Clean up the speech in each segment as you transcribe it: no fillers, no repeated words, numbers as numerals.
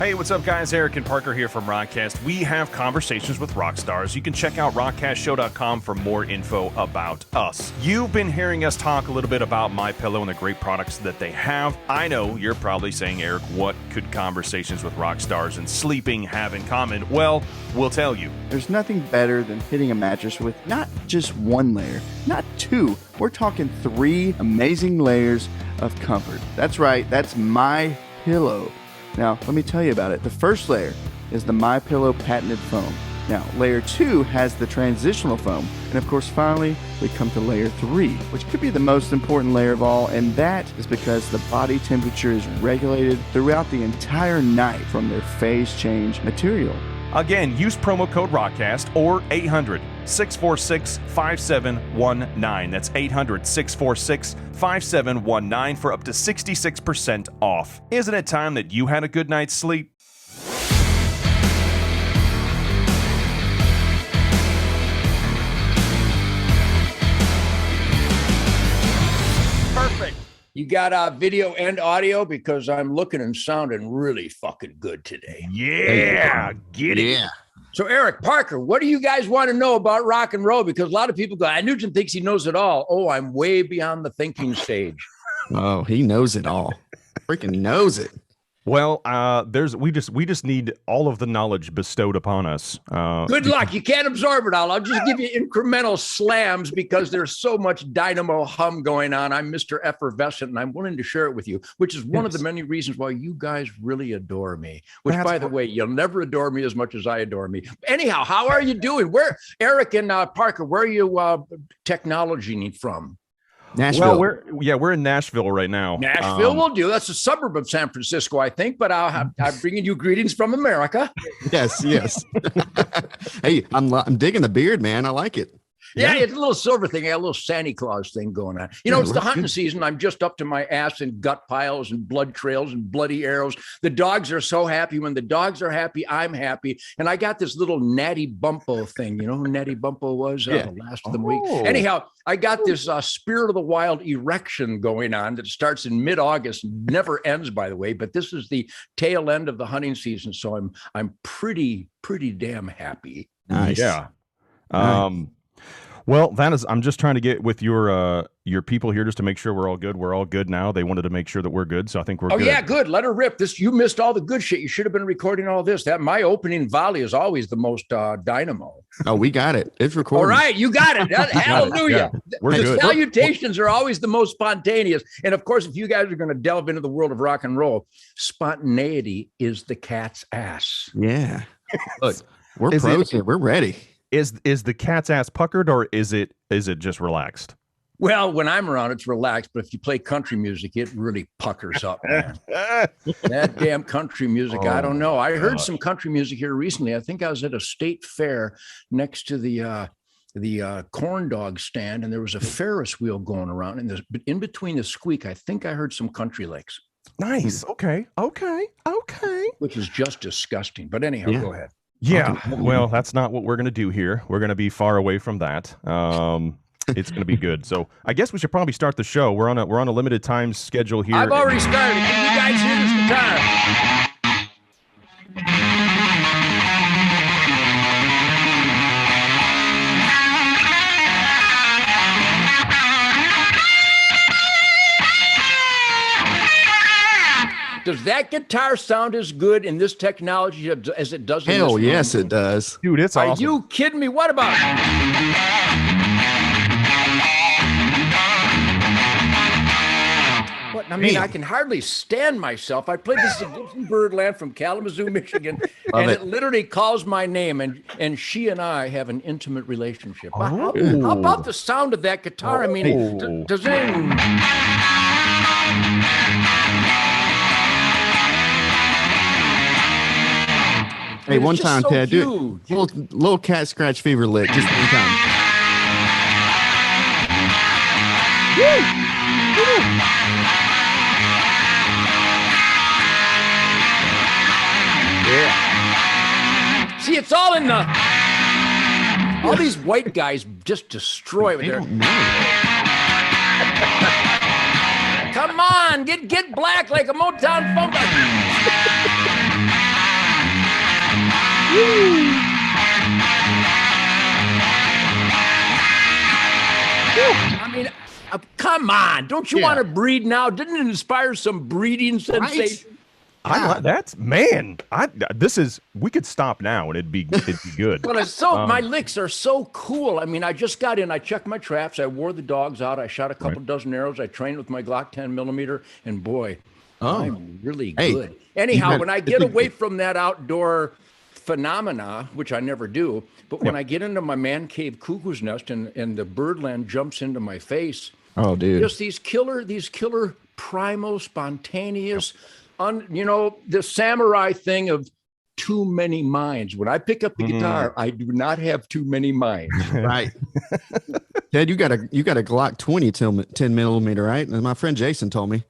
Hey, what's up, guys? Eric and Parker here from ROCKCAST. We have conversations with rock stars. You can check out rockcastshow.com for more info about us. You've been hearing us talk a little bit about MyPillow and the great products that they have. I know you're probably saying, Eric, what could conversations with rock stars and sleeping have in common? Well, we'll tell you. There's nothing better than hitting a mattress with not just one layer, not two. We're talking 3 amazing layers of comfort. That's right, that's MyPillow. Now, let me tell you about it. The first layer is the MyPillow patented foam. Now, layer 2 has the transitional foam. And of course, finally, we come to layer 3, which could be the most important layer of all, and that is because the body temperature is regulated throughout the entire night from their phase change material. Again, use promo code ROCKCAST or 800-646-5719. That's 800-646-5719 for up to 66% off. Isn't it time that you had a good night's sleep? Perfect. You got video and audio because I'm looking and sounding really fucking good today. Yeah, get it. Yeah. So, Eric Parker, what do you guys want to know about rock and roll? Because a lot of people go, Nugent thinks he knows it all. Oh, I'm way beyond the thinking stage. Oh, he knows it all. Freaking knows it. Well, we just need all of the knowledge bestowed upon us. Good luck. You can't absorb it all. I'll just give you incremental slams because there's so much dynamo hum going on. I'm Mr. Effervescent, and I'm willing to share it with you, which is one of the many reasons why you guys really adore me. Which, by the way, you'll never adore me as much as I adore me. Anyhow, how are you doing? Where, Eric and Parker, where are you technology from? Nashville. Well, we're in Nashville right now. Nashville will do. That's a suburb of San Francisco, I think. But I'm bringing you greetings from America. Yes. Hey, I'm digging the beard, man. I like it. Yeah, it's a little silver thing. I got a little Santa Claus thing going on. You know, it's the hunting season. I'm just up to my ass in gut piles and blood trails and bloody arrows. The dogs are so happy. When the dogs are happy, I'm happy. And I got this little Natty Bumpo thing. You know who Natty Bumpo was? The last of the week. Anyhow, I got this Spirit of the Wild erection going on that starts in mid-August, never ends, by the way. But this is the tail end of the hunting season, so I'm pretty damn happy. Nice. Yeah. Nice. Well, I'm just trying to get with your people here just to make sure we're all good. We're all good now. They wanted to make sure that we're good, so I think we're good. Oh, yeah, good. Let her rip. You missed all the good shit. You should have been recording all this. My opening volley is always the most dynamo. Oh, we got it. It's recorded. All right, you got it. Hallelujah. Yeah, we're The good. salutations are always the most spontaneous. And of course, if you guys are going to delve into the world of rock and roll, spontaneity is the cat's ass. Yeah. Look, we're pros here. We're ready. Is the cat's ass puckered or is it just relaxed? Well, when I'm around, it's relaxed. But if you play country music, it really puckers up, man. That damn country music. I don't know. I heard some country music here recently. I think I was at a state fair next to the corn dog stand, and there was a Ferris wheel going around. And in between the squeak, I think I heard some country licks. Nice. Okay. Which is just disgusting. But anyhow, go ahead. Yeah. Well, that's not what we're going to do here. We're going to be far away from that. It's going to be good. So I guess we should probably start the show. We're on a limited time schedule here. I've already started. Can you guys hear this guitar? Does that guitar sound as good in this technology as it does in Hell this yes, room? it does. Dude, it's Are awesome. you kidding me? What about what? I mean, I can hardly stand myself. I played this at Gibson Birdland from Kalamazoo, Michigan, and it literally calls my name, and she and I have an intimate relationship. How about the sound of that guitar? I mean, does it? Hey, one time, so Ted, do it. Little cat scratch fever lick, just one time. Yeah. See, it's all in the. All these white guys just destroy with their. Come on, get black like a Motown funk. Come on. Don't you Yeah. want to breed now? Didn't it inspire some breeding sensation? We could stop now and it'd be good. Well, it's so my licks are so cool. I mean, I just got in. I checked my traps. I wore the dogs out. I shot a couple dozen arrows. I trained with my Glock 10 millimeter, and boy, I'm really good. Anyhow, when I get away from that outdoor phenomena, which I never do, but when I get into my man cave cuckoo's nest and the birdland jumps into my face, Oh, dude. just these killer primal, spontaneous, the samurai thing of too many minds. When I pick up the guitar, I do not have too many minds. Right. Ted, you got a Glock 20 10 millimeter, right? And my friend Jason told me.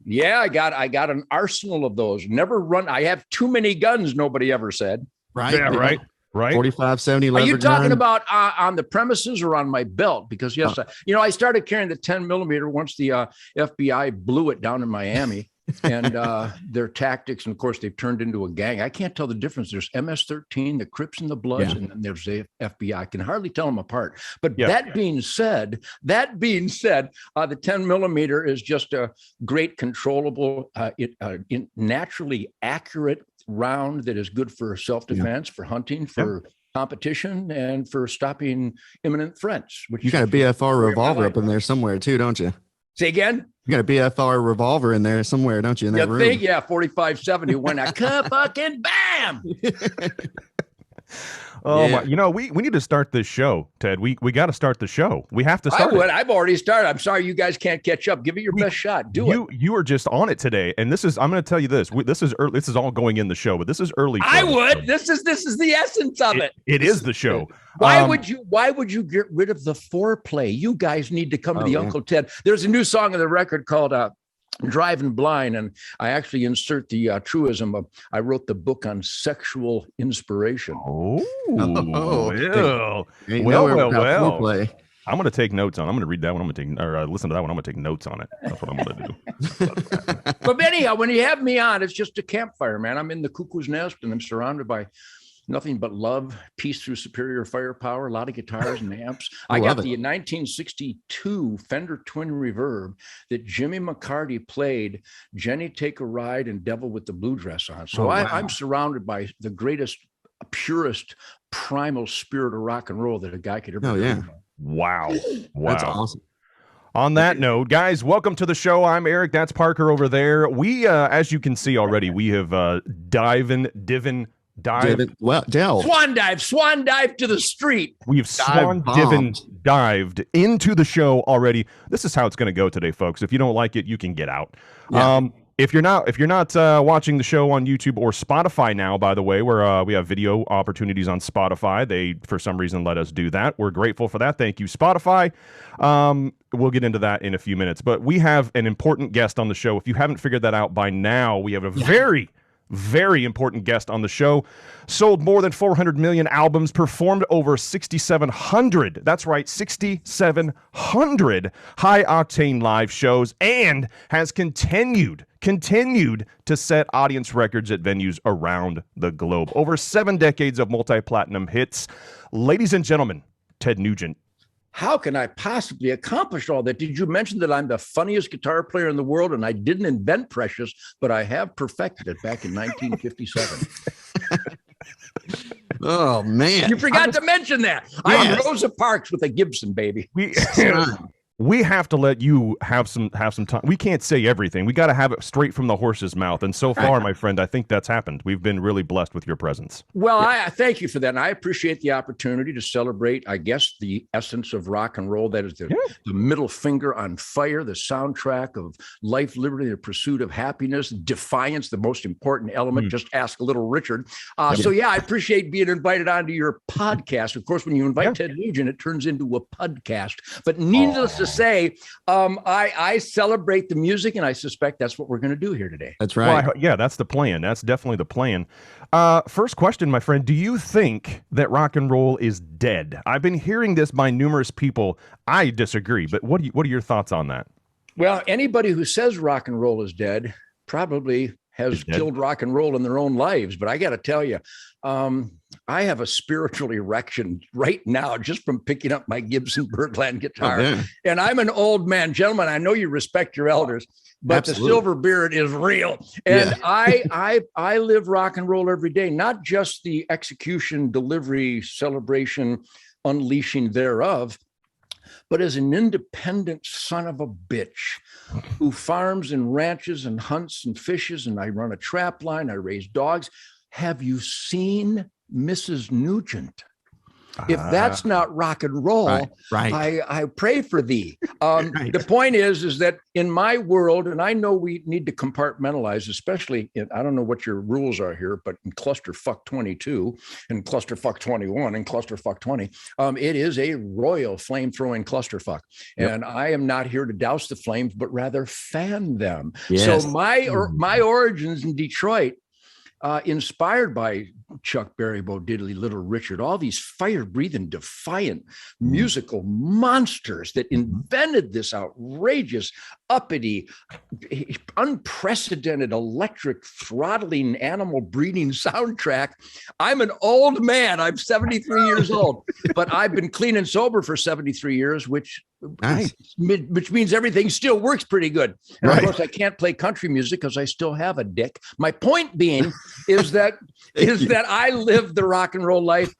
Yeah, I got an arsenal of those. Never run. I have too many guns. Nobody ever said. Right. Yeah, right. 45-70 Are lever you talking gun. about on the premises or on my belt? Because yes, I started carrying the 10 millimeter once the FBI blew it down in Miami. And their tactics, and of course, they've turned into a gang. I can't tell the difference. There's MS-13, the Crips and the Bloods, and then there's the FBI. I can hardly tell them apart. But that being said, the 10 millimeter is just a great controllable, naturally accurate round that is good for self-defense, for hunting, for competition, and for stopping imminent threats. Which You got a BFR revolver up in there somewhere too, don't you? Say again? You got a BFR revolver in there somewhere, don't you? In that room. Think, 45-70 when I fucking bam. My, we need to start this show, Ted. We got to start the show. We have to start. I've already started. I'm sorry you guys can't catch up. Give it your best shot. Do it. You are just on it today, and I'm going to tell you this. This is early. This is all going in the show, but this is early. I would. This is the essence of it. It is the show. Why would you get rid of the foreplay? You guys need to come to the Uncle Ted. There's a new song on the record called Driving Blind, and I actually insert the truism of I wrote the book on sexual inspiration. Well. I'm going to take notes on. I'm going to read that one. I'm going to listen to that one. I'm going to take notes on it. That's what I'm going to do. But anyhow, when you have me on, it's just a campfire, man. I'm in the cuckoo's nest, and I'm surrounded by nothing but love, peace through superior firepower, a lot of guitars and amps. I got the 1962 Fender Twin Reverb that Jimmy McCarty played, Jenny Take a Ride, and Devil with the Blue Dress on. So I'm surrounded by the greatest, purest, primal spirit of rock and roll that a guy could ever dream of. Wow. That's awesome. On that note, guys, welcome to the show. I'm Eric. That's Parker over there. We, as you can see already, we have Swan dive to the street. We've dived into the show already. This is how it's going to go today, folks. If you don't like it, you can get out. If you're not watching the show on YouTube or Spotify now, by the way, where we have video opportunities on Spotify, they for some reason let us do that. We're grateful for that. Thank you, Spotify. We'll get into that in a few minutes, but we have an important guest on the show. If you haven't figured that out by now, we have a very important guest on the show. Sold more than 400 million albums, performed over 6,700. That's right, 6,700 high-octane live shows, and has continued to set audience records at venues around the globe. Over 7 decades of multi-platinum hits. Ladies and gentlemen, Ted Nugent. How can I possibly accomplish all that? Did you mention that I'm the funniest guitar player in the world and I didn't invent Precious, but I have perfected it back in 1957? Oh, man. You forgot to mention that. I'm Rosa Parks with a Gibson, baby. We have to let you have some time. We can't say everything. We got to have it straight from the horse's mouth. And so far, my friend, I think that's happened. We've been really blessed with your presence. Well, I thank you for that. And I appreciate the opportunity to celebrate, I guess, the essence of rock and roll. That is the middle finger on fire, the soundtrack of life, liberty, the pursuit of happiness, defiance, the most important element. Just ask a little Richard. So, I appreciate being invited onto your podcast. Of course, when you invite Ted Nugent, it turns into a podcast. But needless to say, I celebrate the music, and I suspect that's what we're going to do here today. That's right. Well, that's the plan. That's definitely the plan. First question, my friend. Do you think that rock and roll is dead? I've been hearing this by numerous people. I disagree, but what are your thoughts on that? Well, anybody who says rock and roll is dead probably has killed rock and roll in their own lives. But I got to tell you, I have a spiritual erection right now just from picking up my Gibson Birdland guitar. And I'm an old man. Gentlemen, I know you respect your elders, but Absolutely. The silver beard is real. And I live rock and roll every day, not just the execution, delivery, celebration, unleashing thereof, but as an independent son of a bitch who farms and ranches and hunts and fishes, and I run a trap line, I raise dogs. Have you seen Mrs. Nugent? If that's not rock and roll, I pray for thee. The point is that in my world, and I know we need to compartmentalize, especially I don't know what your rules are here, but in clusterfuck 22 and clusterfuck 21 and clusterfuck 20, it is a royal flame throwing clusterfuck. And I am not here to douse the flames, but rather fan them. Yes. So my origins in Detroit, inspired by Chuck Berry, Bo Diddley, Little Richard, all these fire-breathing, defiant musical monsters that invented this outrageous, uppity, unprecedented, electric, throttling, animal breeding soundtrack. I'm an old man. I'm 73 years old, but I've been clean and sober for 73 years, which means everything still works pretty good. And of course, I can't play country music because I still have a dick. My point being is that I live the rock and roll life,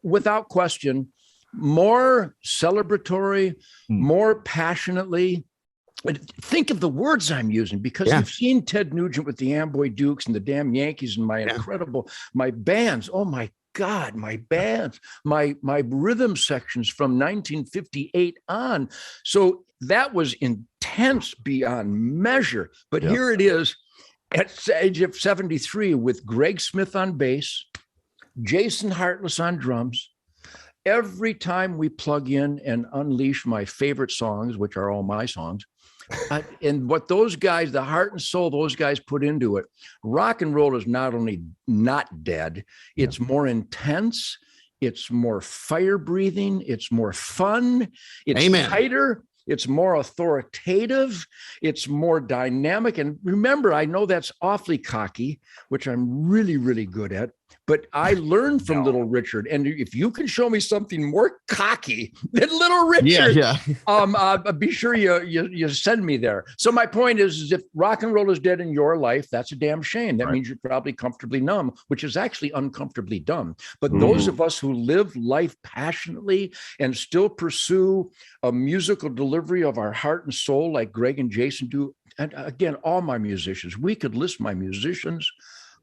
without question, more celebratory, more passionately. Think of the words I'm using, because you've seen Ted Nugent with the Amboy Dukes and the damn Yankees and my my bands. Oh my God, my bands, my rhythm sections from 1958 on. So that was intense beyond measure. But here it is at the age of 73 with Greg Smith on bass, Jason Hartless on drums. Every time we plug in and unleash my favorite songs, which are all my songs, and what those guys, the heart and soul those guys put into it, rock and roll is not only not dead, it's more intense, it's more fire breathing, it's more fun, it's tighter, it's more authoritative, it's more dynamic. And remember, I know that's awfully cocky, which I'm really, really good at. But I learned from Little Richard, and if you can show me something more cocky than Little Richard, be sure you send me there. So my point is if rock and roll is dead in your life, that's a damn shame. That means you're probably comfortably numb, which is actually uncomfortably dumb. But those of us who live life passionately and still pursue a musical delivery of our heart and soul, like Greg and Jason do, and again, all my musicians, we could list my musicians.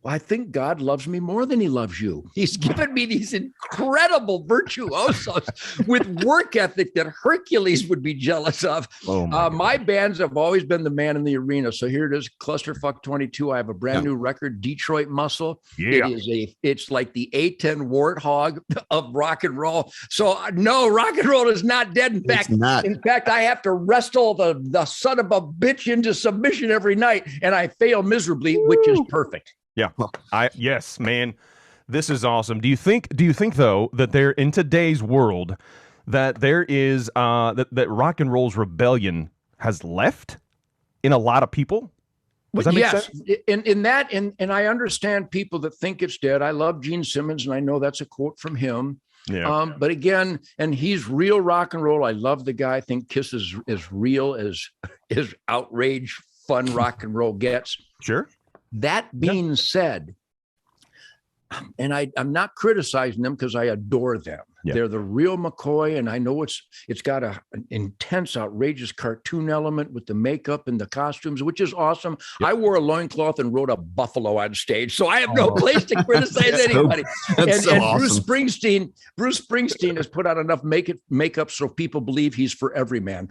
Well, I think God loves me more than he loves you. He's given me these incredible virtuosos with work ethic that Hercules would be jealous of. My bands have always been the man in the arena. So here it is, Clusterfuck 22. I have a brand new record, Detroit Muscle. It's like the A10 warthog of rock and roll. So no, rock and roll is not dead. In fact, I have to wrestle the son of a bitch into submission every night, and I fail miserably, which is perfect. Yeah. Yes, man. This is awesome. Do you think though that there in today's world that there is that rock and roll's rebellion has left in a lot of people? Does that make sense? And I understand people that think it's dead. I love Gene Simmons, and I know that's a quote from him. Yeah. But again, and he's real rock and roll. I love the guy. I think Kiss is as real as outrage, fun rock and roll gets. Sure. That being said, and I'm not criticizing them because I adore them. Yeah. They're the real McCoy, and I know it's got an intense, outrageous cartoon element with the makeup and the costumes, which is awesome. Yep. I wore a loincloth and rode a buffalo on stage, so I have no place to criticize anybody. And awesome. Bruce Springsteen has put out enough makeup so people believe he's for every man.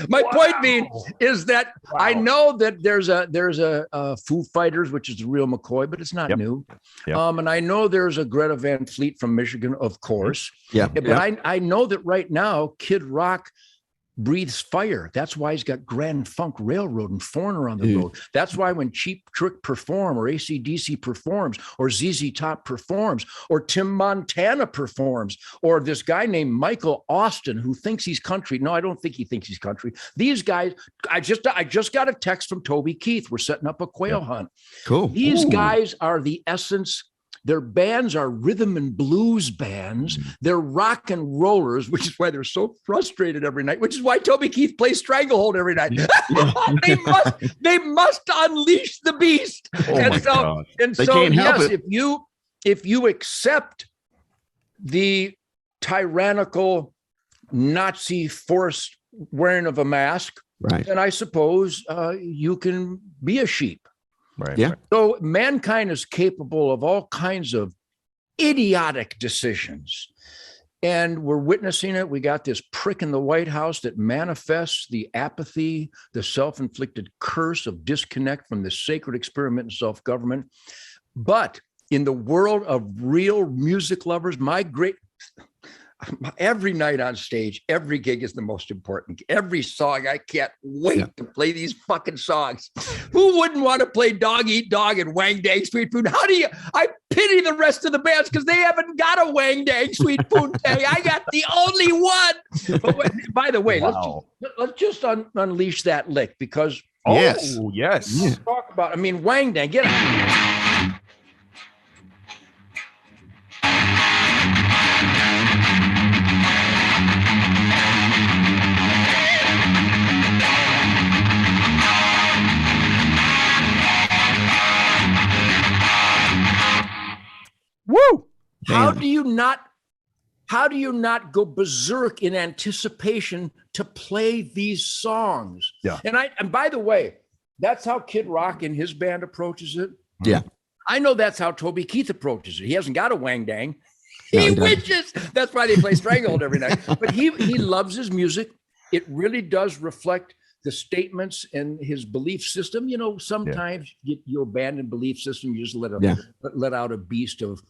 My point being is that I know that there's a Foo Fighters, which is the real McCoy, but it's not new. Yep. And I know there's a Greta Van Fleet from Michigan, of course. Yeah. But I know that right now, Kid Rock breathes fire. That's why he's got Grand Funk Railroad and Foreigner on the road. That's why when Cheap Trick perform, or AC/DC performs, or ZZ Top performs, or Tim Montana performs, or this guy named Michael Austin who thinks he's country. No, I don't think he thinks he's country. These guys, I just got a text from Toby Keith. We're setting up a quail hunt. Cool. These guys are the essence Their bands are rhythm and blues bands. They're rock and rollers, which is why they're so frustrated every night, which is why Toby Keith plays Stranglehold every night. they must unleash the beast. God. Yes, if you accept the tyrannical Nazi forced wearing of a mask, Right. then I suppose you can be a sheep. Right. Yeah. So mankind is capable of all kinds of idiotic decisions. And we're witnessing it. We got this prick in the White House that manifests the apathy, the self-inflicted curse of disconnect from the sacred experiment in self-government. But in the world of real music lovers, every night on stage, every gig is the most important. Every song, I can't wait to play these fucking songs. Who wouldn't want to play Dog Eat Dog and Wang Dang Sweet Poon? I pity the rest of the bands because they haven't got a Wang Dang Sweet Poon Tang. I got the only one. But by the way, let's just unleash that lick because Yes. let's talk about. I mean, Wang Dang, get it. Woo! How do you not go berserk in anticipation to play these songs? Yeah. And by the way, that's how Kid Rock and his band approaches it. Yeah. I know that's how Toby Keith approaches it. He hasn't got a Wang Dang. No, He he doesn't. wishes. That's why they play Stranglehold every night. But he loves his music. It really does reflect the statements and his belief system. You know, sometimes you abandon belief system. You just let out a beast of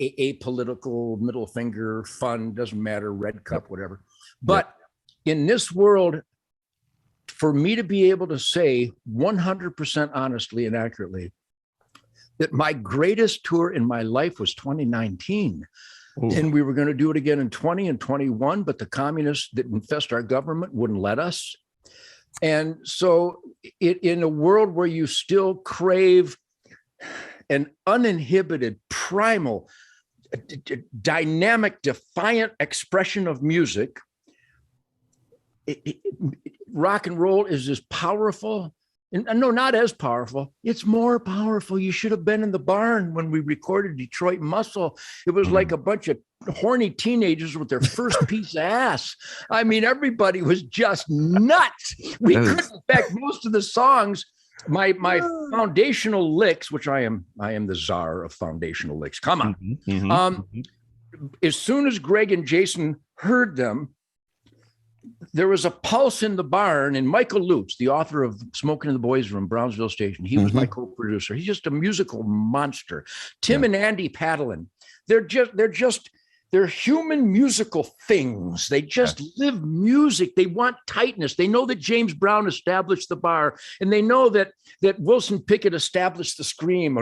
apolitical, middle finger, fun, doesn't matter, red cup, whatever. But in this world, for me to be able to say 100% honestly and accurately that my greatest tour in my life was 2019. Ooh. And we were going to do it again in 20 and 21, but the communists that infest our government wouldn't let us. And so in a world where you still crave an uninhibited, primal, dynamic, defiant expression of music, rock and roll is as powerful. And no, not as powerful. It's more powerful. You should have been in the barn when we recorded Detroit Muscle. It was like a bunch of horny teenagers with their first piece of ass. I mean, everybody was just nuts. We couldn't, in fact, most of the songs, my foundational licks, which I am the czar of foundational licks. Come on. As soon as Greg and Jason heard them, there was a pulse in the barn, and Michael Lutz, the author of Smoking in the Boys Room, Brownsville Station, he was my co-producer. He's just a musical monster. Tim and Andy Padalin, they're human musical things. They just live music. They want tightness. They know that James Brown established the bar, and they know that Wilson Pickett established the scream.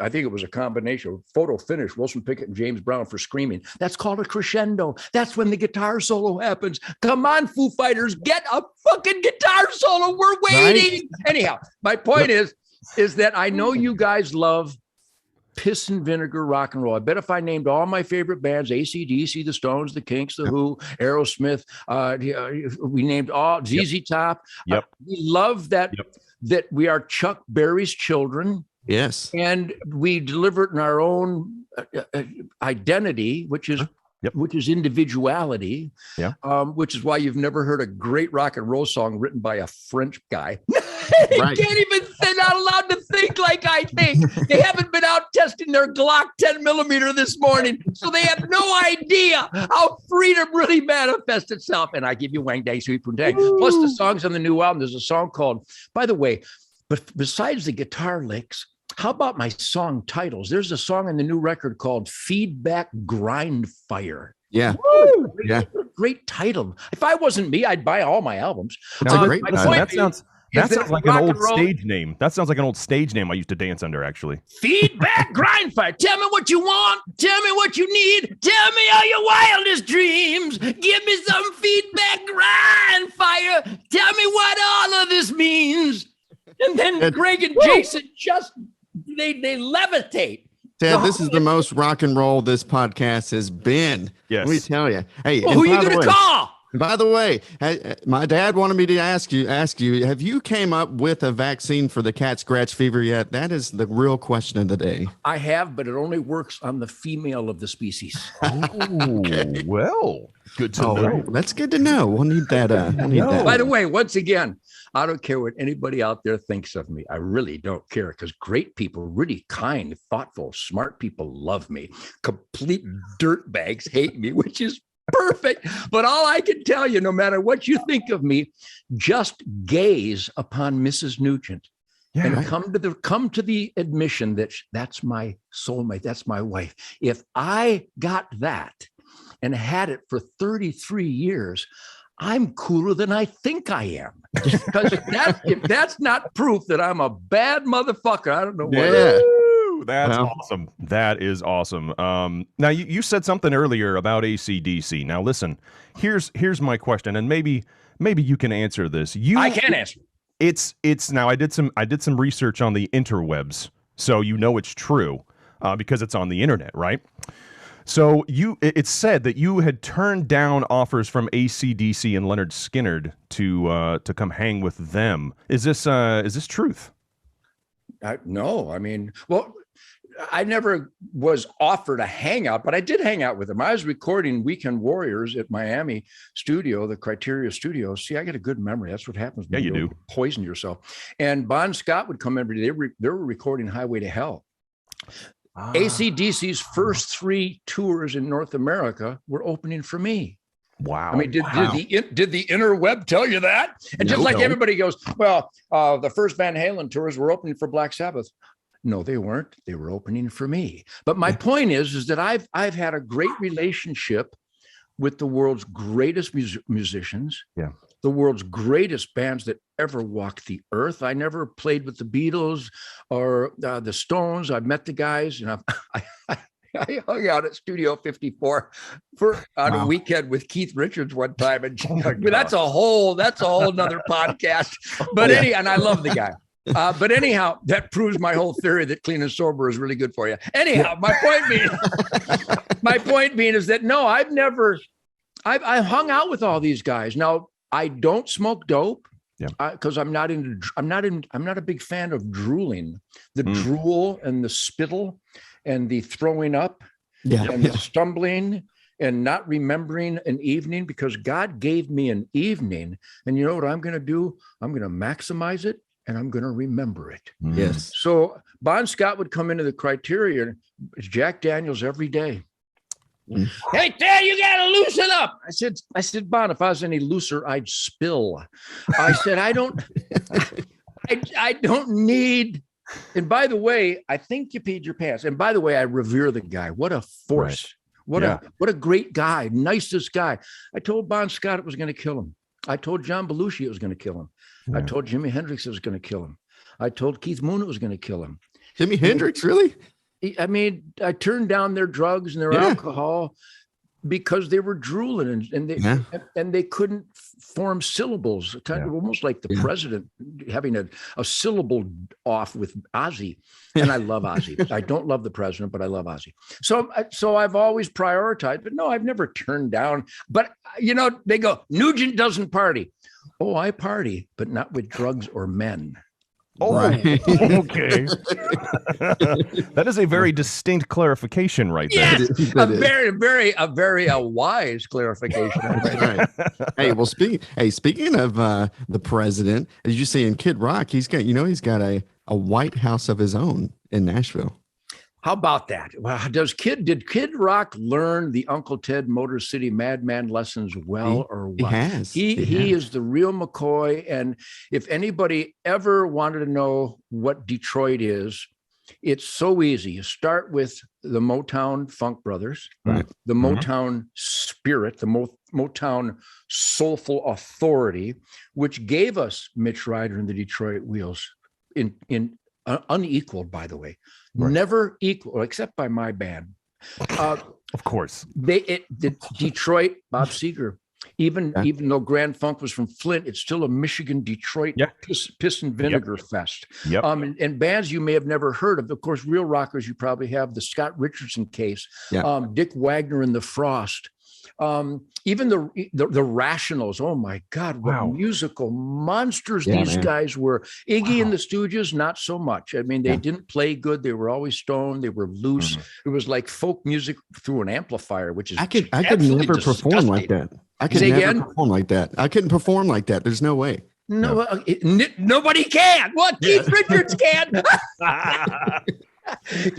I think it was a combination of photo finish, Wilson Pickett and James Brown for screaming. That's called a crescendo. That's when the guitar solo happens. Come on, Foo Fighters, get a fucking guitar solo. We're waiting. Right? Anyhow, my point is that I know you guys love piss and vinegar rock and roll. I bet if I named all my favorite bands, AC/DC, the Stones, the Kinks, the Who, Aerosmith, we named all ZZ Top. Yep. We love that we are Chuck Berry's children. Yes. And we deliver it in our own identity, which is individuality. Yeah. Which is why you've never heard a great rock and roll song written by a French guy. They can't even, they're not allowed to think like I think. They haven't been out testing their Glock 10 millimeter this morning, so they have no idea how freedom really manifests itself. And I give you Wang Dang Sweet Poon Tang. Plus the songs on the new album. There's a song called, by the way, but besides the guitar licks, how about my song titles? There's a song in the new record called Feedback Grind Fire. Yeah. Woo! Yeah. Great title. If I wasn't me, I'd buy all my albums. That sounds like an old stage name. That sounds like an old stage name I used to dance under, actually. Feedback Grind Fire. Tell me what you want. Tell me what you need. Tell me all your wildest dreams. Give me some feedback Grind Fire. Tell me what all of this means. And then Greg and Jason just, they levitate. Ted, this is the most rock and roll this podcast has been. Yes. Let me tell you. Hey, Well, who are you going to call? By the way, my dad wanted me to ask you, have you came up with a vaccine for the cat scratch fever yet? That is the real question of the day. I have, but it only works on the female of the species. Okay. Well, good to know. Right. That's good to know. We'll need that. That. By the way, once again, I don't care what anybody out there thinks of me. I really don't care because great people, really kind, thoughtful, smart people love me. Complete dirtbags hate me, which is perfect. But all I can tell you, no matter what you think of me, just gaze upon Mrs. Nugent and come to the admission that that's my soulmate, that's my wife. If I got that and had it for 33 years, I'm cooler than I think I am. Because if that's not proof that I'm a bad motherfucker, I don't know what. Yeah. That's awesome. That is awesome. Now you said something earlier about AC/DC. Now listen, here's my question, and maybe you can answer this. I can answer. It's now I did some research on the interwebs, so it's true because it's on the internet, right? So it's said that you had turned down offers from AC/DC and Leonard Skinner to come hang with them. Is this truth? No, I mean, well, I never was offered a hangout, but I did hang out with them. I was recording Weekend Warriors at Miami studio, the Criteria studio. See, I got a good memory. That's what happens when you do poison yourself. And Bon Scott would come every day. They were recording Highway to Hell. AC/DC's first 3 tours in North America were opening for me. Wow. I mean, did the interweb tell you that? And just like everybody goes, well, the first Van Halen tours were opening for Black Sabbath. No, they weren't. They were opening for me. But my point is that I've had a great relationship with the world's greatest musicians, the world's greatest bands that ever walked the earth. I never played with the Beatles or the Stones. I've met the guys, and I hung out at Studio 54 on a weekend with Keith Richards one time, and that's a whole nother podcast. But and I love the guy. But anyhow, that proves my whole theory that clean and sober is really good for you. Anyhow, my point being is that no, I've hung out with all these guys. Now, I don't smoke dope because I'm not a big fan of drooling. The drool and the spittle and the throwing up and the stumbling and not remembering an evening, because God gave me an evening, and you know what I'm going to do? I'm going to maximize it. And I'm going to remember it. Yes. So Bon Scott would come into the Criteria, Jack Daniels every day. Hey, Dad, you got to loosen up. I said, Bon, if I was any looser, I'd spill. I said, I don't need. And by the way, I think you peed your pants. And by the way, I revere the guy. What a force. Right. What a great guy. Nicest guy. I told Bon Scott it was going to kill him. I told John Belushi it was going to kill him. I told Jimi Hendrix it was going to kill him. I told Keith Moon it was going to kill him. Jimi Hendrix, really? I mean, I turned down their drugs and their alcohol because they were drooling and they couldn't form syllables, kind of almost like the president having a syllable off with Ozzy. And I love Ozzy. I don't love the president, but I love Ozzy. So I've always prioritized, but no, I've never turned down. But, they go, Nugent doesn't party. Oh, I party, but not with drugs or men. Oh, right. Okay. That is a very distinct clarification right there. Yes, a very wise clarification. Right. Hey, speaking of the president, as you see in Kid Rock, he's got a White House of his own in Nashville. How about that? Well, did Kid Rock learn the Uncle Ted Motor City Madman lessons or what? He is the real McCoy. And if anybody ever wanted to know what Detroit is, it's so easy. You start with the Motown Funk Brothers, the Motown Spirit, the Motown Soulful Authority, which gave us Mitch Ryder and the Detroit Wheels in unequaled, by the way. Never equal, except by my band. Of course. The Detroit, Bob Seger. Even though Grand Funk was from Flint, it's still a Michigan, Detroit piss and vinegar fest. Yep. And bands you may have never heard of course, real rockers you probably have, the Scott Richardson Case, Dick Wagner and the Frost, even the Rationals. Oh my God, what musical monsters these guys were. Iggy and the Stooges, not so much. I mean, they didn't play good. They were always stoned. They were loose. It was like folk music through an amplifier, which is I could never perform like that. I could never perform like that. I couldn't perform like that. There's no way. No, nobody can. What? Keith Richards can.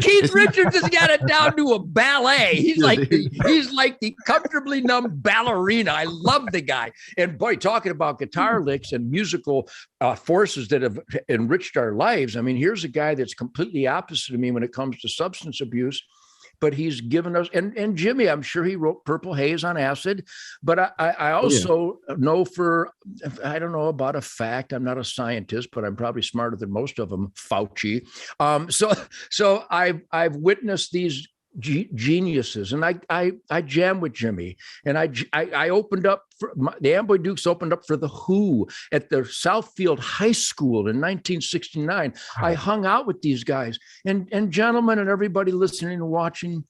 Keith Richards has got it down to a ballet. He's like the comfortably numb ballerina. I love the guy. And boy, talking about guitar licks and musical forces that have enriched our lives. I mean, here's a guy that's completely opposite of me when it comes to substance abuse. But he's given us, and Jimmy, I'm sure he wrote Purple Haze on acid. But I also know I don't know about a fact. I'm not a scientist, but I'm probably smarter than most of them, Fauci. So I've witnessed these geniuses, and I jam with Jimmy, and I opened up the Amboy Dukes opened up for the Who at the Southfield High School in 1969. I hung out with these guys, and gentlemen, and everybody listening and watching.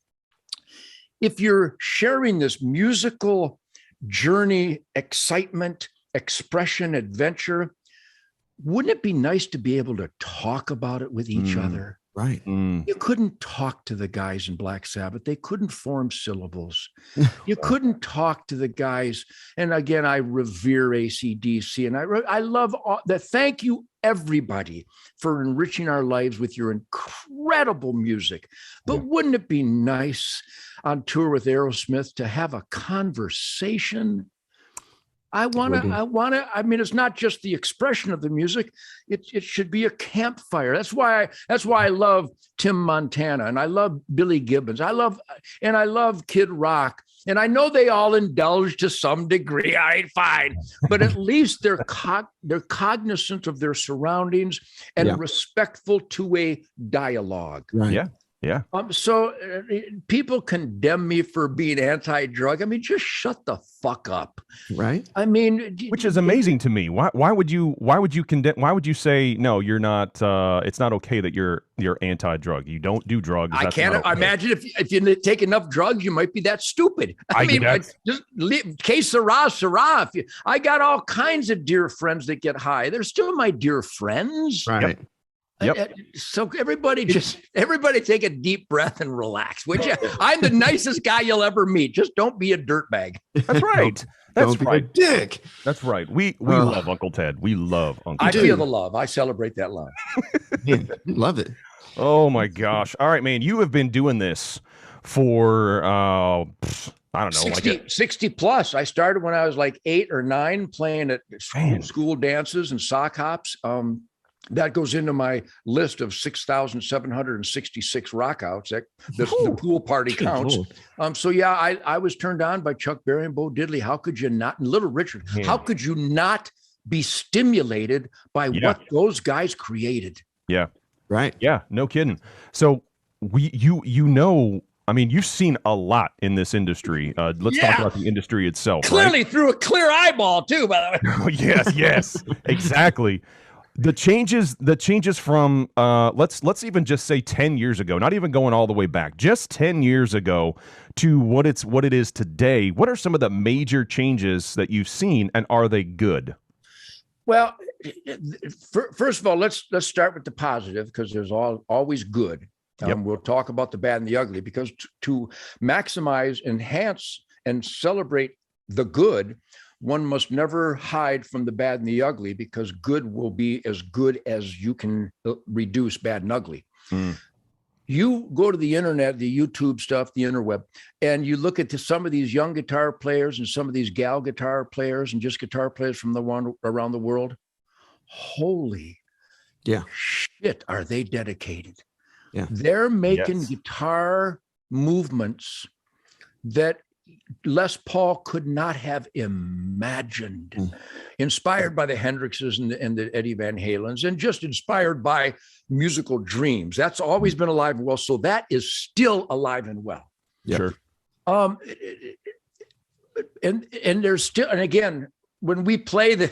If you're sharing this musical journey, excitement, expression, adventure, wouldn't it be nice to be able to talk about it with each other? Right. You couldn't talk to the guys in Black Sabbath. They couldn't form syllables. You couldn't talk to the guys. And again, I revere AC/DC, and I love that. Thank you, everybody, for enriching our lives with your incredible music. But wouldn't it be nice on tour with Aerosmith to have a conversation? I mean, it's not just the expression of the music. It should be a campfire. That's why I love Tim Montana, and I love Billy Gibbons. I love Kid Rock. And I know they all indulge to some degree. All right, fine. But at least they're cognizant of their surroundings and respectful to a dialogue. Right. Yeah. Yeah. So people condemn me for being anti-drug. I mean, just shut the fuck up. Right. I mean, which is amazing to me. Why would you condemn? Why would you say no? You're not. It's not okay that you're anti-drug. You don't do drugs. I can't imagine if you take enough drugs, you might be that stupid. I mean, just que sera. I got all kinds of dear friends that get high. They're still my dear friends. Right. Yep. So everybody take a deep breath and relax. Would you? I'm the nicest guy you'll ever meet. Just don't be a dirtbag. That's right. That's Don't right. Be a dick. That's right. We love Uncle Ted. We love Uncle Ted. I feel the love. I celebrate that love. Man, love it. Oh my gosh. All right, man. You have been doing this for I don't know, 60 plus. I started when I was like 8 or 9 playing at school dances and sock hops. That goes into my list of 6,766 rockouts. The pool party counts. So yeah, I was turned on by Chuck Berry and Bo Diddley. How could you not? And Little Richard. Yeah. How could you not be stimulated by what those guys created? Yeah. Right. Yeah. No kidding. So you know. I mean, you've seen a lot in this industry. Let's talk about the industry itself. Clearly through a clear eyeball too, by the way. Yes, exactly. The changes from let's even just say 10 years ago, not even going all the way back, just 10 years ago to what it is today. What are some of the major changes that you've seen, and are they good? Well, first of all, let's start with the positive, because there's always good. We'll talk about the bad and the ugly, because to maximize, enhance, and celebrate the good, one must never hide from the bad and the ugly, because good will be as good as you can reduce bad and ugly. You go to the internet, the YouTube stuff, the interweb, and you look at some of these young guitar players and some of these gal guitar players and just guitar players from around the world. Holy shit, are they dedicated? Yeah. They're making guitar movements that Les Paul could not have imagined, inspired by the Hendrixes and the Eddie Van Halens, and just inspired by musical dreams. That's always been alive and well. So that is still alive and well. Sure. and there's still, and again, when we play, the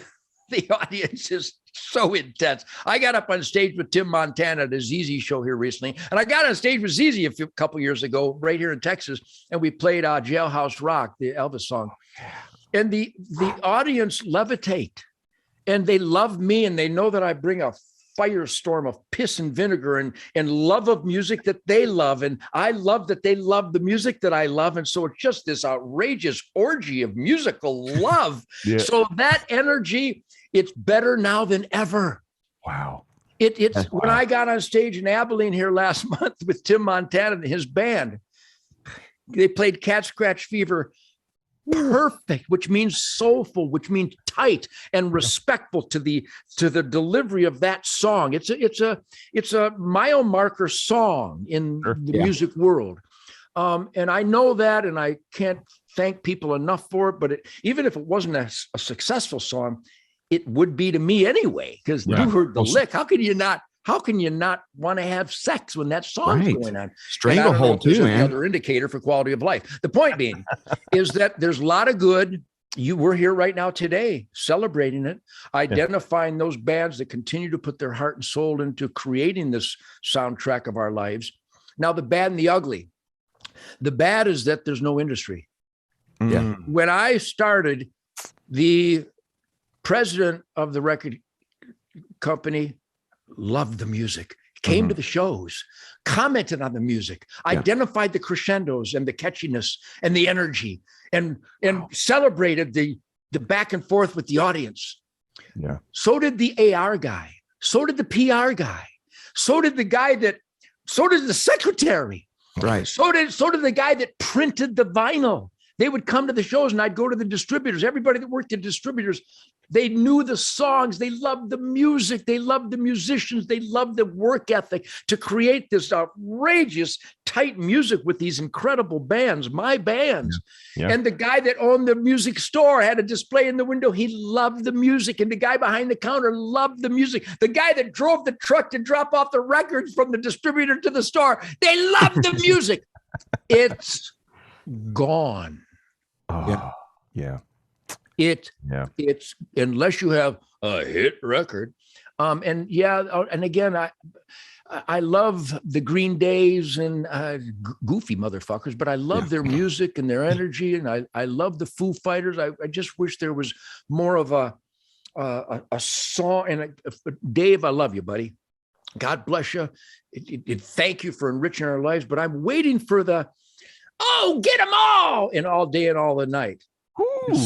audience is so intense. I got up on stage with Tim Montana at a ZZ show here recently, and I got on stage with ZZ a couple years ago, right here in Texas, and we played Jailhouse Rock, the Elvis song, and the audience levitate, and they love me, and they know that I bring a firestorm of piss and vinegar and love of music that they love. And I love that they love the music that I love. And so it's just this outrageous orgy of musical love. Yeah. So that energy, it's better now than ever. Wow. It's when I got on stage in Abilene here last month with Tim Montana and his band, they played Cat Scratch Fever perfect, which means soulful, which means tight and respectful to the delivery of that song. It's a mile marker song in the music world. And I know that, and I can't thank people enough for it, but even if it wasn't a successful song, it would be to me anyway, because you heard the lick. How can you not want to have sex when that song's going on? Stranglehold too, man. Another indicator for quality of life. The point being is that there's a lot of good. We're here right now today, celebrating it, identifying those bands that continue to put their heart and soul into creating this soundtrack of our lives. Now, the bad and the ugly. The bad is that there's no industry. Yeah. When I started, the president of the record company loved the music, came to the shows, commented on the music, identified the crescendos and the catchiness and the energy, and celebrated the back and forth with the audience. Yeah. So did the AR guy. So did the PR guy. So did the secretary. Right. So did the guy that printed the vinyl. They would come to the shows and I'd go to the distributors. Everybody that worked at distributors, they knew the songs. They loved the music. They loved the musicians. They loved the work ethic to create this outrageous, tight music with these incredible bands, my bands. Yeah. And the guy that owned the music store had a display in the window. He loved the music. And the guy behind the counter loved the music. The guy that drove the truck to drop off the records from the distributor to the store, they loved the music. It's gone. Oh, yeah. It's unless you have a hit record. And again, I love the Green Days and goofy motherfuckers, but I love their music and their energy. And I love the Foo Fighters. I just wish there was more of a song. And Dave, I love you, buddy. God bless you. Thank you for enriching our lives. But I'm waiting for get them all in all day and all the night.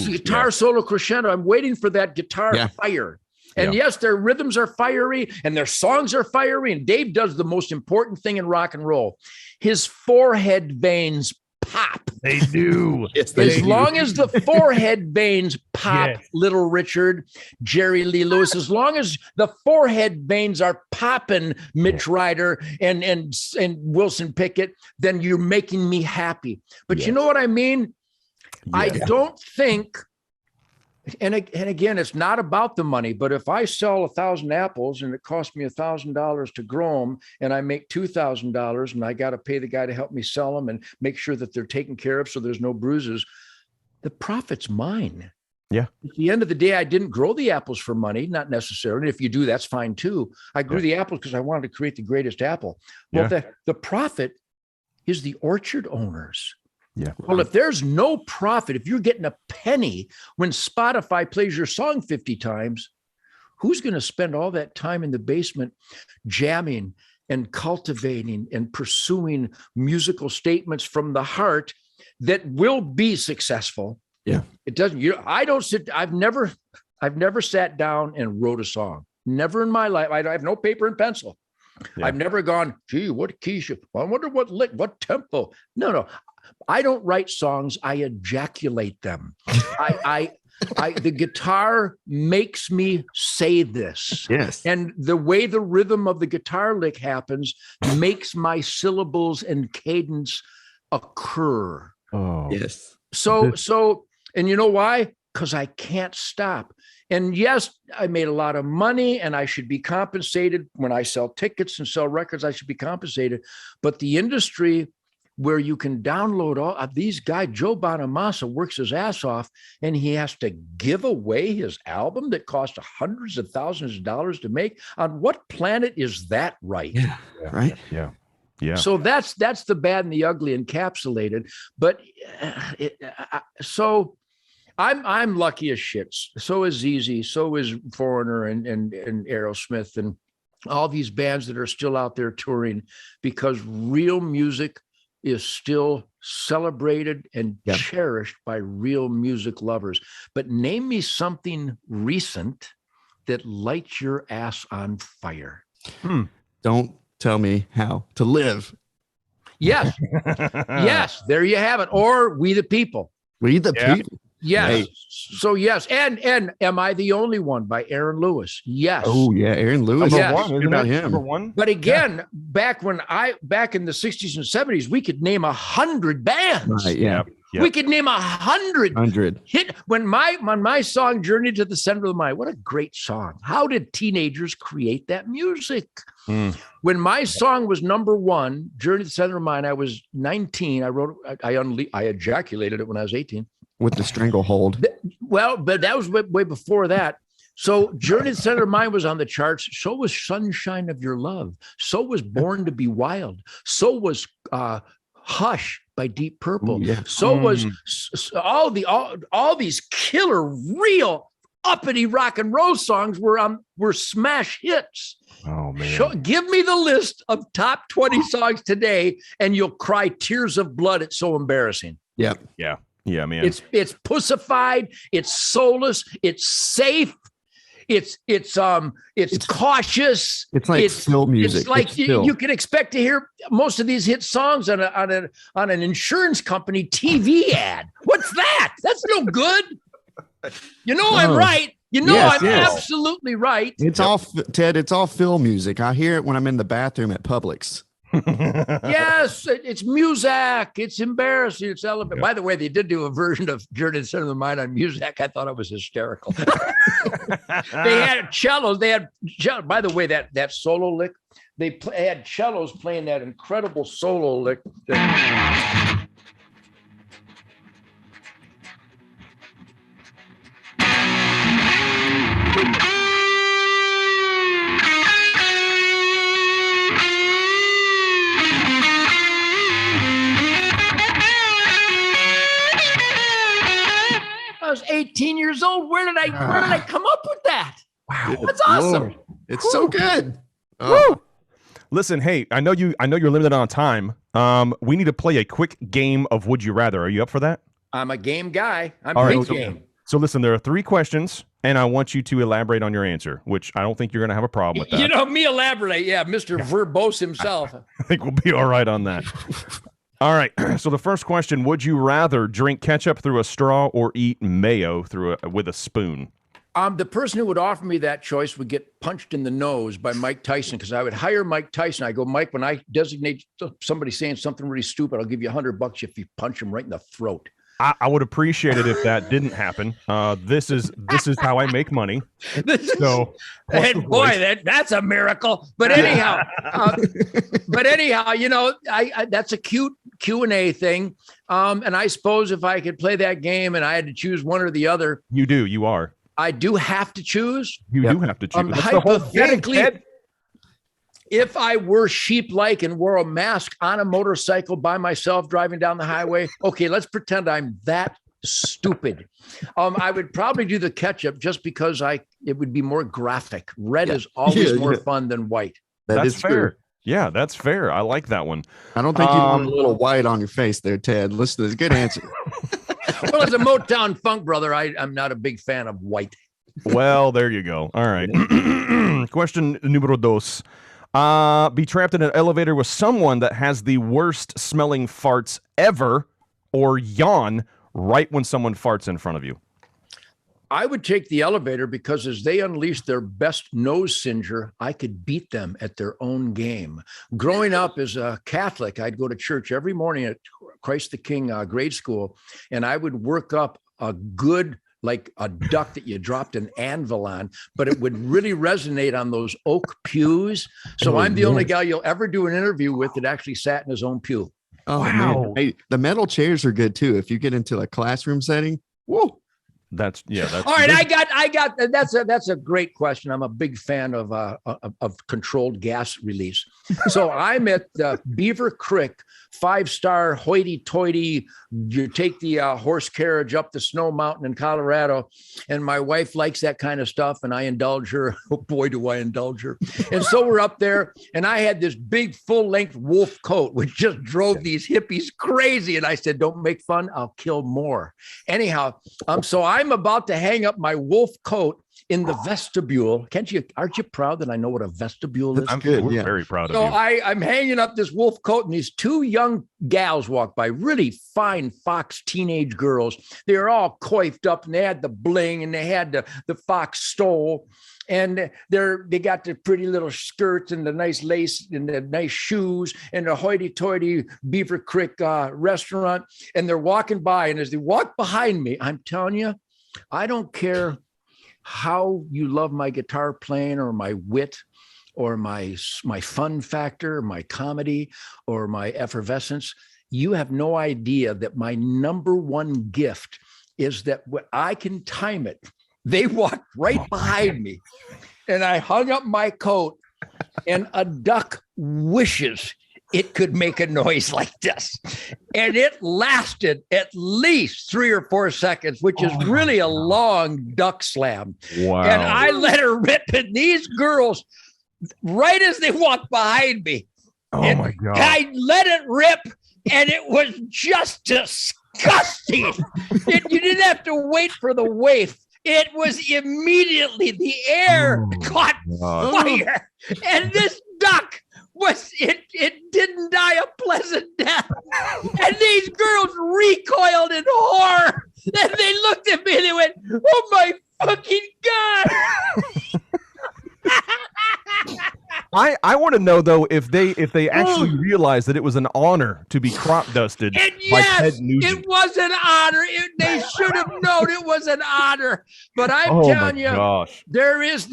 Guitar solo crescendo. I'm waiting for that guitar fire. And yes, their rhythms are fiery and their songs are fiery. And Dave does the most important thing in rock and roll. His forehead veins pop. They do. As long as the forehead veins pop, Little Richard, Jerry Lee Lewis, as long as the forehead veins are popping, Mitch Ryder and Wilson Pickett, then you're making me happy. But you know what I mean? I don't think, and again, it's not about the money, but if I sell 1,000 apples and it costs me $1,000 to grow them and I make $2,000 and I got to pay the guy to help me sell them and make sure that they're taken care of so there's no bruises, the profit's mine. Yeah. At the end of the day, I didn't grow the apples for money, not necessarily. If you do, that's fine too. I grew the apples because I wanted to create the greatest apple. Well, the profit is the orchard owners. Yeah. Well, if there's no profit, if you're getting a penny when Spotify plays your song 50 times, who's going to spend all that time in the basement jamming and cultivating and pursuing musical statements from the heart that will be successful? Yeah. It doesn't, I've never sat down and wrote a song. Never in my life. I have no paper and pencil. Yeah. I've never gone, gee, what key should, I wonder what lick, what tempo. No. I don't write songs. I ejaculate them. The guitar makes me say this. Yes. And the way the rhythm of the guitar lick happens makes my syllables and cadence occur. Oh, yes. So, and you know why? Because I can't stop. And yes, I made a lot of money and I should be compensated when I sell tickets and sell records. I should be compensated. But the industry where you can download all of these guys. Joe Bonamassa works his ass off, and he has to give away his album that cost hundreds of thousands of dollars to make. On what planet is that right? Yeah. Right. Yeah. Yeah. So that's the bad and the ugly encapsulated. But so I'm lucky as shit. So is ZZ. So is Foreigner and Aerosmith and all these bands that are still out there touring, because real music is still celebrated and cherished by real music lovers. But name me something recent that lights your ass on fire. Don't tell me how to live. Yes. Yes. There you have it. Or We the People. We the people. Yes. Hey. So yes. And Am I the Only One by Aaron Lewis? Yes. Oh yeah, Aaron Lewis. Yes. Isn't about it? him. Number one. But again, back in the 60s and 70s, we could name 100 bands. Right, yeah. Yep. We could name 100 hit when my song Journey to the Center of the Mind. What a great song. How did teenagers create that music? When my song was number one, Journey to the Center of the Mind, I was 19. I wrote I ejaculated it when I was 18. With the stranglehold. Well, but that was way before that. So Journey to the Center of Mind was on the charts. So was Sunshine of Your Love. So was Born to Be Wild. So was Hush by Deep Purple. Ooh, yeah. So was all these killer, real uppity rock and roll songs were smash hits. Oh man. Give me the list of top 20 songs today, and you'll cry tears of blood. It's so embarrassing. Yeah. Yeah. Yeah, man. It's pussified. It's soulless. It's safe. It's cautious. It's like film music. It's like you can expect to hear most of these hit songs on an insurance company TV ad. What's that? That's no good. You know I'm right. You know I'm absolutely right. It's all Ted. It's all film music. I hear it when I'm in the bathroom at Publix. Yes, it's Muzak. It's embarrassing. It's elevated. By the way, they did do a version of Journey to the Center of the Mind on Muzak. I thought it was hysterical. They had cellos. By the way, that solo lick, they had cellos playing that incredible solo lick. I was 18 years old. Where did I come up with that? Wow, that's awesome. Lord. It's so good. Woo. Listen, hey, I know you're limited on time. We need to play a quick game of Would You Rather. Are you up for that? I'm a game guy. I'm All right, big game. So listen, there are 3 questions, and I want you to elaborate on your answer, which I don't think you're going to have a problem with that. You know, me elaborate. Yeah, Mr. Verbose himself. I think we'll be all right on that. All right. So the first question, would you rather drink ketchup through a straw or eat mayo with a spoon? The person who would offer me that choice would get punched in the nose by Mike Tyson, because I would hire Mike Tyson. I go, Mike, when I designate somebody saying something really stupid, I'll give you $100 if you punch him right in the throat. I would appreciate it if that didn't happen. This is how I make money. So, and boy, that's a miracle. But anyhow, you know, I that's a cute Q&A thing. And I suppose if I could play that game and I had to choose one or the other, you are. I do have to choose. You do have to choose. Hypothetically, if I were sheep-like and wore a mask on a motorcycle by myself driving down the highway, okay, let's pretend I'm that stupid. I would probably do the ketchup just because it would be more graphic. Red is always more fun than white. That's fair. True. Yeah, that's fair. I like that one. I don't think you want a little white on your face there, Ted. Listen, it's a good answer. Well, as a Motown funk brother, I'm not a big fan of white. Well, there you go. All right. Question numero dos. Be trapped in an elevator with someone that has the worst smelling farts ever, or yawn right when someone farts in front of you? I would take the elevator because as they unleash their best nose singer, I could beat them at their own game. Growing up as a Catholic, I'd go to church every morning at Christ the King grade school, and I would work up a good, like a duck that you dropped an anvil on, but it would really resonate on those oak pews. So I'm the only guy you'll ever do an interview with that actually sat in his own pew. Oh Wow. man, hey, the metal chairs are good too. If you get into a classroom setting, whoa. That's all right. I got that's a great question. I'm a big fan of controlled gas release. So I'm at Beaver Creek, 5-star hoity-toity. You take the horse carriage up the snow mountain in Colorado, and my wife likes that kind of stuff, and I indulge her. Oh boy, do I indulge her! And so we're up there, and I had this big full-length wolf coat, which just drove these hippies crazy. And I said, "Don't make fun; I'll kill more." Anyhow, so I'm about to hang up my wolf coat in the vestibule. Aren't you proud that I know what a vestibule is? I'm good. We're very proud of you. So I'm hanging up this wolf coat, and these two young gals walk by, really fine fox teenage girls. They were all coiffed up, and they had the bling, and they had the fox stole. And they got the pretty little skirts and the nice lace and the nice shoes and the hoity-toity Beaver Creek restaurant. And they're walking by. And as they walk behind me, I'm telling you, I don't care how you love my guitar playing or my wit or my fun factor, my comedy or my effervescence. You have no idea that my number one gift is that when I can time it. They walked right behind me, and I hung up my coat, and a duck wishes it could make a noise like this. And it lasted at least 3 or 4 seconds, which is really a long duck slam. Wow. And I let her rip, and these girls, right as they walked behind me, Oh my God. I let it rip, and it was just disgusting. You didn't have to wait for the waif. It was immediately the air caught fire, and this duck it didn't die a pleasant death. And these girls recoiled in horror, and they looked at me and they went, "Oh my fucking God!" I want to know though if they actually realized that it was an honor to be crop dusted And by yes, Ted Nugent. it was an honor. They should have known it was an honor. But I'm telling you, gosh. there's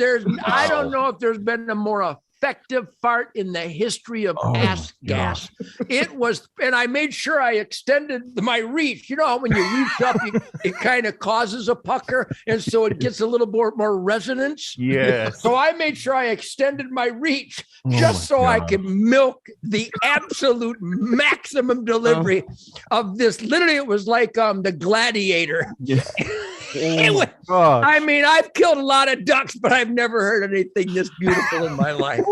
I don't know if there's been a more effective fart in the history of ass gas. It was, and I made sure I extended my reach. You know how when you reach up, it kind of causes a pucker, and so it gets a little more resonance. Yes. So I made sure I extended my reach just so I could milk the absolute maximum delivery of this. Literally, it was like the Gladiator. Yeah. I mean, I've killed a lot of ducks, but I've never heard anything this beautiful in my life.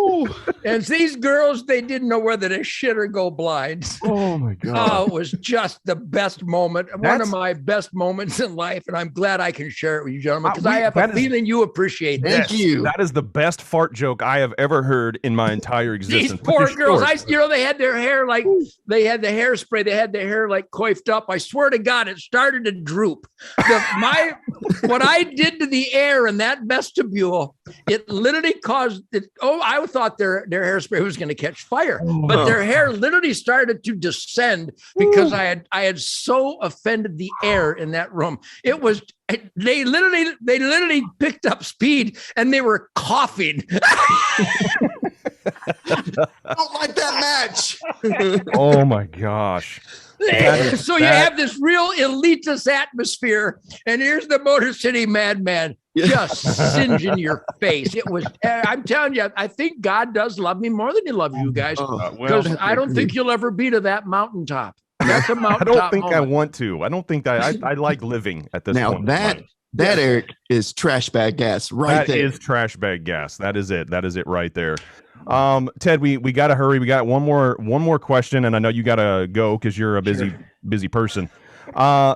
And these girls, they didn't know whether to shit or go blind. Oh my God. Oh, it was just the best moment. One of my best moments in life. And I'm glad I can share it with you, gentlemen, because I have a feeling you appreciate Thank this. you. That is the best fart joke I have ever heard in my entire existence. These poor girls, they had their hair like, they had the hairspray, they had their hair like coiffed up. I swear to God, it started to droop. What I did to the air in that vestibule, it literally caused it. I thought their hairspray was going to catch fire, but their hair literally started to descend because I had so offended the air in that room. It was, they literally picked up speed and they were coughing. I don't like that match. Oh my gosh. So you have this real elitist atmosphere, and here's the Motor City Madman just singeing your face. It was, I'm telling you, I think God does love me more than he loves you guys, because I don't think you'll ever be to that mountaintop. That's a mountaintop. I don't think moment. I want to. I don't think I like living at this Now point. that Eric is trash bag gas right there. That is trash bag gas. That is it. That is it right there. Ted, we got to hurry. We got one more question, and I know you got to go because you're a busy person.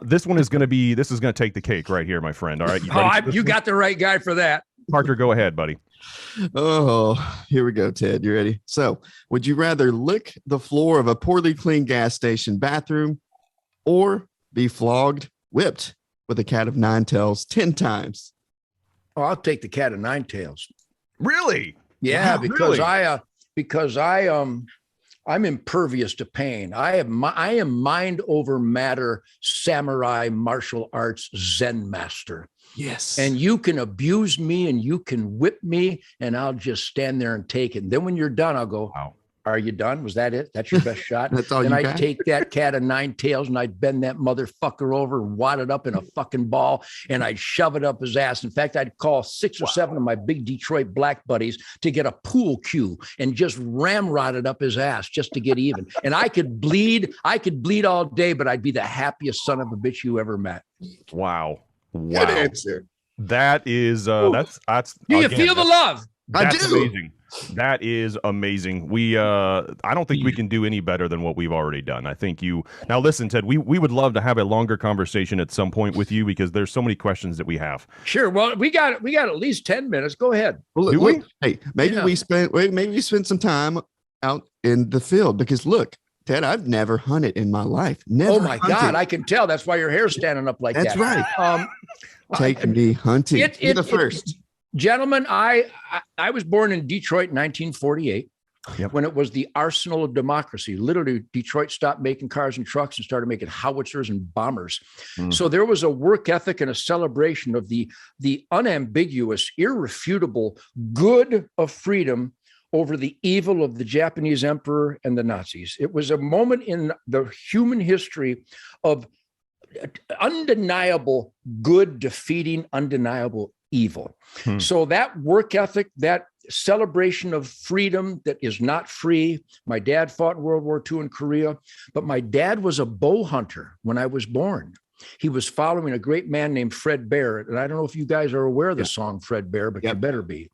This is going to take the cake right here, my friend. All right. You got the right guy for that. Parker, go ahead, buddy. Oh, here we go, Ted. You ready? So, would you rather lick the floor of a poorly cleaned gas station bathroom or be whipped with a cat of 9 tails 10 times? Oh, I'll take the cat of 9 tails. Really? Yeah, Wow, because I'm impervious to pain. I am mind over matter, samurai martial arts Zen master. Yes. And you can abuse me and you can whip me, and I'll just stand there and take it. And then when you're done, I'll go, wow. Are you done? Was that it? That's your best shot? That's all and you I'd got? take that cat of nine tails and I'd bend that motherfucker over and wad it up in a fucking ball and I'd shove it up his ass. In fact, I'd call 6 or 7 of my big Detroit black buddies to get a pool cue and just ramrod it up his ass just to get even. And I could bleed all day, but I'd be the happiest son of a bitch you ever met. Wow. Good answer. That is that's Do you again, feel the love? That's I do. amazing. That is amazing. We I don't think we can do any better than what we've already done. I think now listen, Ted, we would love to have a longer conversation at some point with you because there's so many questions that we have. Sure. Well, we got at least 10 minutes. Go ahead. Well, Do we? hey, maybe we spend some time out in the field because look, Ted, I've never hunted in my life. Never. Oh my hunted. God, I can tell. That's why your hair's standing up like That's that. right. Take me hunting. You're the first. Gentlemen, I was born in Detroit in 1948 when it was the arsenal of democracy. Literally, Detroit stopped making cars and trucks and started making howitzers and bombers. So there was a work ethic and a celebration of the unambiguous, irrefutable good of freedom over the evil of the Japanese emperor and the Nazis. It was a moment in the human history of undeniable good defeating undeniable evil. So that work ethic, that celebration of freedom that is not free. My dad fought in World War II in Korea, but my dad was a bow hunter when I was born. He was following a great man named Fred Bear. And I don't know if you guys are aware of the song Fred Bear, but you better be.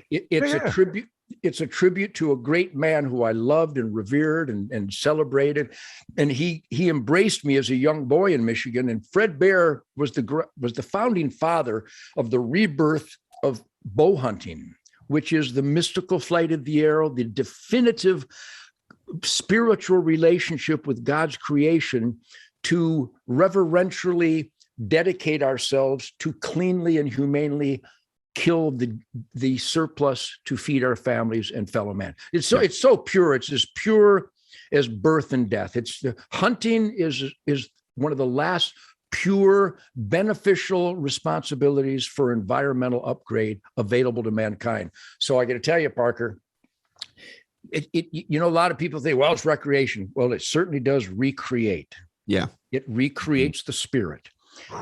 It's a tribute. It's a tribute to a great man who I loved and revered and celebrated. And he embraced me as a young boy in Michigan. And Fred Bear was the founding father of the rebirth of bow hunting, which is the mystical flight of the arrow, the definitive spiritual relationship with God's creation to reverentially dedicate ourselves to cleanly and humanely kill the surplus to feed our families and fellow man. It's so pure. It's as pure as birth and death. Hunting is one of the last pure beneficial responsibilities for environmental upgrade available to mankind. So I got to tell you, Parker, a lot of people think, well, it's recreation. Well, it certainly does recreate. Yeah. It recreates the spirit,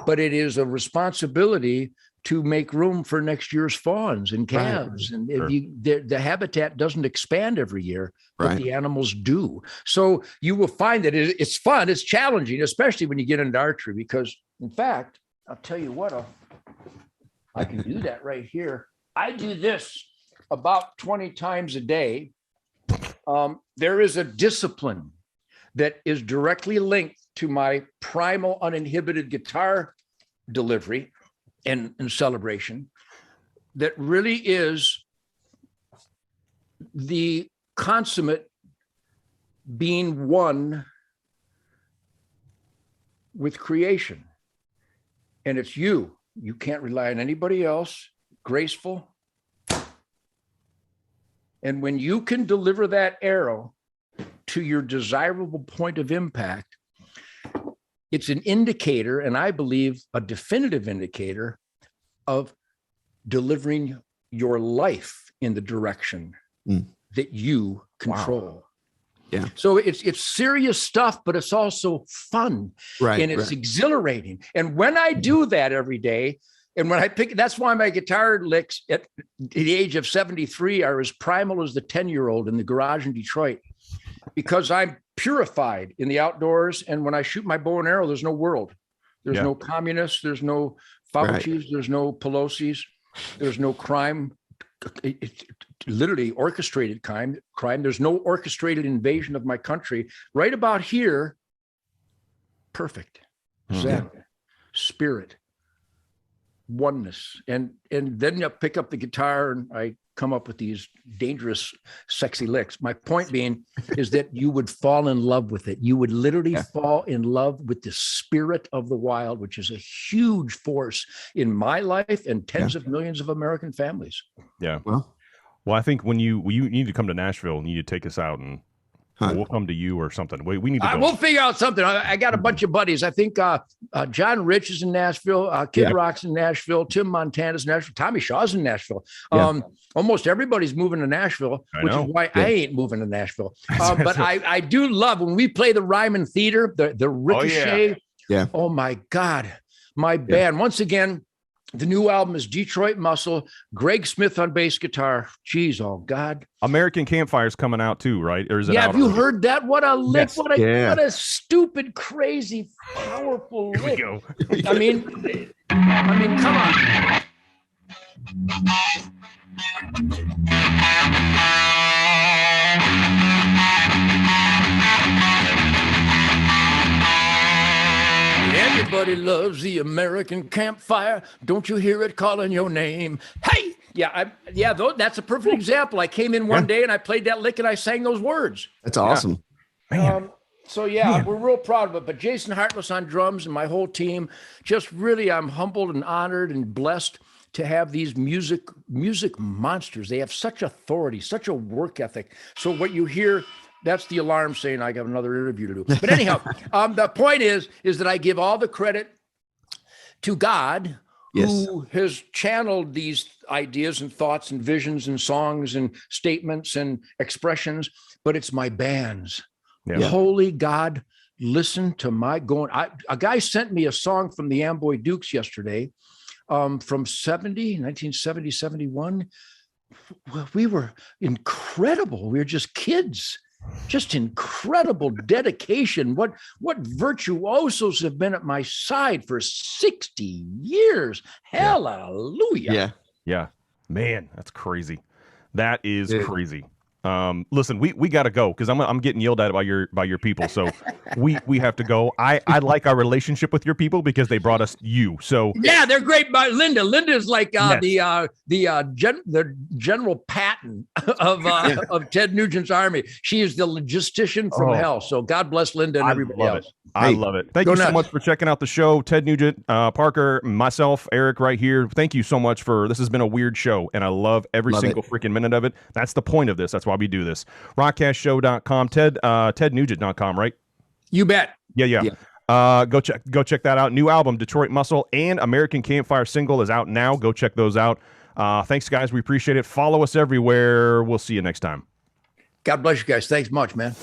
but it is a responsibility to make room for next year's fawns and calves. Right. And the habitat doesn't expand every year, but the animals do. So you will find that it's fun, it's challenging, especially when you get into archery, because in fact, I'll tell you what, I can do that right here. I do this about 20 times a day. There is a discipline that is directly linked to my primal uninhibited guitar delivery and celebration that really is the consummate being one with creation. And it's you. You can't rely on anybody else. Graceful. And when you can deliver that arrow to your desirable point of impact, it's an indicator, and I believe a definitive indicator of delivering your life in the direction that you control. Wow. Yeah. So it's serious stuff, but it's also fun. Right. And it's exhilarating. And when I do that every day, and when I that's why my guitar licks at the age of 73 are as primal as the 10-year-old in the garage in Detroit, because I'm purified in the outdoors. And when I shoot my bow and arrow, there's no world. There's no communists. There's no Faucis. There's no Pelosi's. There's no crime. It's literally orchestrated crime. There's no orchestrated invasion of my country. Right about here, perfect. Zen, spirit, oneness. And then you pick up the guitar and I come up with these dangerous, sexy licks. My point being is that you would fall in love with it. You would literally fall in love with the spirit of the wild, which is a huge force in my life and tens of millions of American families. Yeah. Well, I think when you need to come to Nashville and you need to take us out and Huh. We'll come to you or something. We need to go. We'll figure out something. I got a bunch of buddies. I think John Rich is in Nashville. Kid Rock's in Nashville. Tim Montana's in Nashville. Tommy Shaw's in Nashville. Almost everybody's moving to Nashville, which is why I ain't moving to Nashville. But I do love when we play the Ryman Theater, the Ricochet. Oh my God. My band. Once again, the new album is Detroit Muscle, Greg Smith on bass guitar. Jeez, oh God. American Campfire's coming out too, right? Or is it out have you already? heard that? What a lick. Yes. What a stupid, crazy, powerful lick. Here I mean, come on. Everybody loves the American Campfire. Don't you hear it calling your name? Hey! That's a perfect example. I came in one day and I played that lick and I sang those words. That's awesome. We're real proud of it. But Jason Hartless on drums and my whole team, just really, I'm humbled and honored and blessed to have these music monsters. They have such authority, such a work ethic. So what you hear, that's the alarm saying I got another interview to do. But anyhow, the point is that I give all the credit to God, who has channeled these ideas and thoughts and visions and songs and statements and expressions, but it's my bands. Holy God, listen to my going. A guy sent me a song from the Amboy Dukes yesterday, from 1970, 71. We were incredible. We were just kids. Just incredible dedication. What virtuosos have been at my side for 60 years. Hallelujah. Yeah. Man, that's crazy. That is crazy. Listen, we got to go because I'm getting yelled at by your people. So we have to go. I like our relationship with your people because they brought us you. So they're great. By Linda is like the General Patton of Ted Nugent's army. She is the logistician from hell. So God bless Linda and everybody else. I love it. Thank you so much for checking out the show. Ted Nugent, Parker, myself, Eric right here. Thank you so much this has been a weird show and I love every single freaking minute of it. That's the point of this. That's why we do this. ROCKCASTshow.com, TedNugent.com, right? You bet. Yeah. Go check that out. New album, Detroit Muscle, and American Campfire single is out now. Go check those out. Thanks, guys. We appreciate it. Follow us everywhere. We'll see you next time. God bless you guys. Thanks much, man.